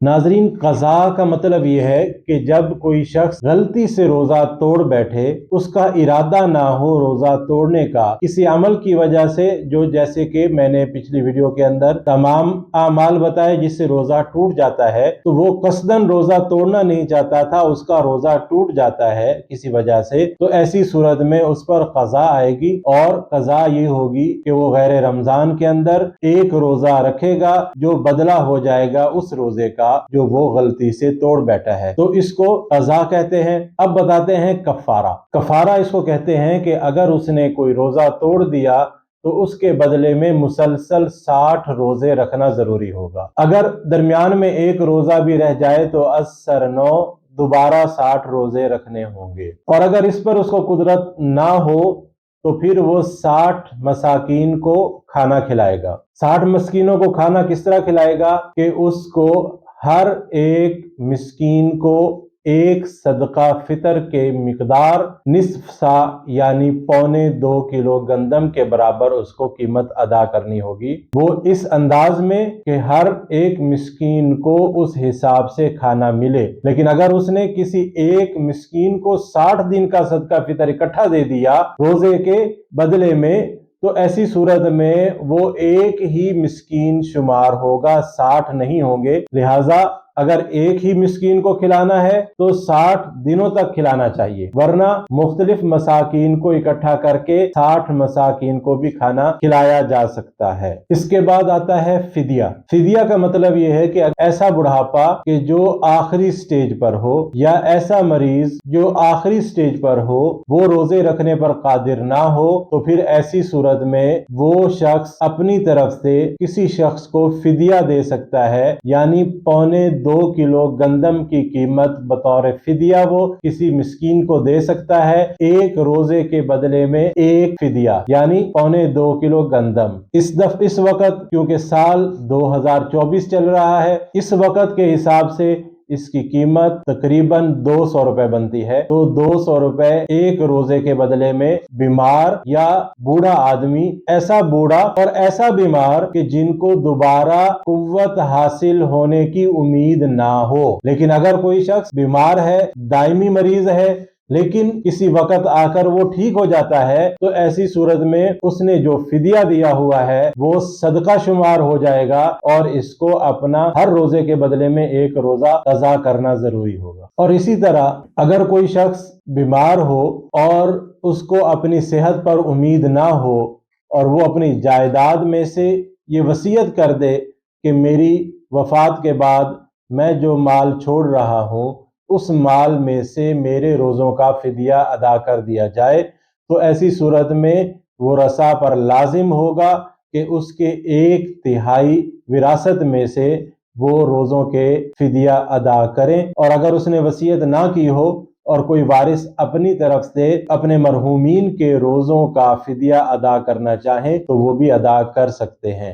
ناظرین، قضا کا مطلب یہ ہے کہ جب کوئی شخص غلطی سے روزہ توڑ بیٹھے، اس کا ارادہ نہ ہو روزہ توڑنے کا کسی عمل کی وجہ سے، جو جیسے کہ میں نے پچھلی ویڈیو کے اندر تمام اعمال بتائے جس سے روزہ ٹوٹ جاتا ہے، تو وہ قصداً روزہ توڑنا نہیں چاہتا تھا، اس کا روزہ ٹوٹ جاتا ہے کسی وجہ سے، تو ایسی صورت میں اس پر قضا آئے گی، اور قضا یہ ہوگی کہ وہ غیر رمضان کے اندر ایک روزہ رکھے گا جو بدلہ ہو جائے گا اس روزے کا جو وہ غلطی سے توڑ بیٹھا ہے، تو اس کو قضا کہتے ہیں۔ اب بتاتے ہیں کفارہ۔ کفارہ اس کو کہتے ہیں کہ اگر اس نے کوئی روزہ توڑ دیا تو اس کے بدلے میں مسلسل 60 روزے رکھنا ضروری ہوگا۔ اگر درمیان میں ایک روزہ بھی رہ جائے تو اثر نو دوبارہ 60 روزے رکھنے ہوں گے، اور اگر اس پر اس کو قدرت نہ ہو تو پھر وہ 60 مساکین کو کھانا کھلائے گا۔ 60 مسکینوں کو کھانا کس طرح کھلائے گا کہ اس کو ہر ایک مسکین کو ایک صدقہ فطر کے مقدار نصف سا یعنی 1.25 کلو گندم کے برابر اس کو قیمت ادا کرنی ہوگی۔ وہ اس انداز میں کہ ہر ایک مسکین کو اس حساب سے کھانا ملے، لیکن اگر اس نے کسی ایک مسکین کو 60 دن کا صدقہ فطر اکٹھا دے دیا روزے کے بدلے میں، تو ایسی صورت میں وہ ایک ہی مسکین شمار ہوگا، 60 نہیں ہوں گے۔ لہٰذا اگر ایک ہی مسکین کو کھلانا ہے تو 60 دنوں تک کھلانا چاہیے، ورنہ مختلف مساکین کو اکٹھا کر کے 60 مساکین کو بھی کھانا کھلایا جا سکتا ہے۔ اس کے بعد آتا ہے فدیہ۔ فدیہ کا مطلب یہ ہے کہ ایسا بڑھاپا کہ جو آخری سٹیج پر ہو، یا ایسا مریض جو آخری سٹیج پر ہو، وہ روزے رکھنے پر قادر نہ ہو، تو پھر ایسی صورت میں وہ شخص اپنی طرف سے کسی شخص کو فدیہ دے سکتا ہے، یعنی 2.25 کلو گندم کی قیمت بطور فدیہ وہ کسی مسکین کو دے سکتا ہے، ایک روزے کے بدلے میں ایک فدیہ یعنی 2.25 کلو گندم۔ اس وقت کیونکہ سال 2024 چل رہا ہے، اس وقت کے حساب سے اس کی قیمت تقریباً 200 روپے بنتی ہے، تو 200 روپے ایک روزے کے بدلے میں بیمار یا بوڑھا آدمی، ایسا بوڑھا اور ایسا بیمار کہ جن کو دوبارہ قوت حاصل ہونے کی امید نہ ہو، لیکن اگر کوئی شخص بیمار ہے، دائمی مریض ہے، لیکن کسی وقت آ کر وہ ٹھیک ہو جاتا ہے، تو ایسی صورت میں اس نے جو فدیہ دیا ہوا ہے وہ صدقہ شمار ہو جائے گا، اور اس کو اپنا ہر روزے کے بدلے میں ایک روزہ قضا کرنا ضروری ہوگا۔ اور اسی طرح اگر کوئی شخص بیمار ہو اور اس کو اپنی صحت پر امید نہ ہو، اور وہ اپنی جائیداد میں سے یہ وصیت کر دے کہ میری وفات کے بعد میں جو مال چھوڑ رہا ہوں اس مال میں سے میرے روزوں کا فدیہ ادا کر دیا جائے، تو ایسی صورت میں ورثاء پر لازم ہوگا کہ اس کے 1/3 وراثت میں سے وہ روزوں کے فدیہ ادا کریں، اور اگر اس نے وصیت نہ کی ہو اور کوئی وارث اپنی طرف سے اپنے مرحومین کے روزوں کا فدیہ ادا کرنا چاہیں تو وہ بھی ادا کر سکتے ہیں۔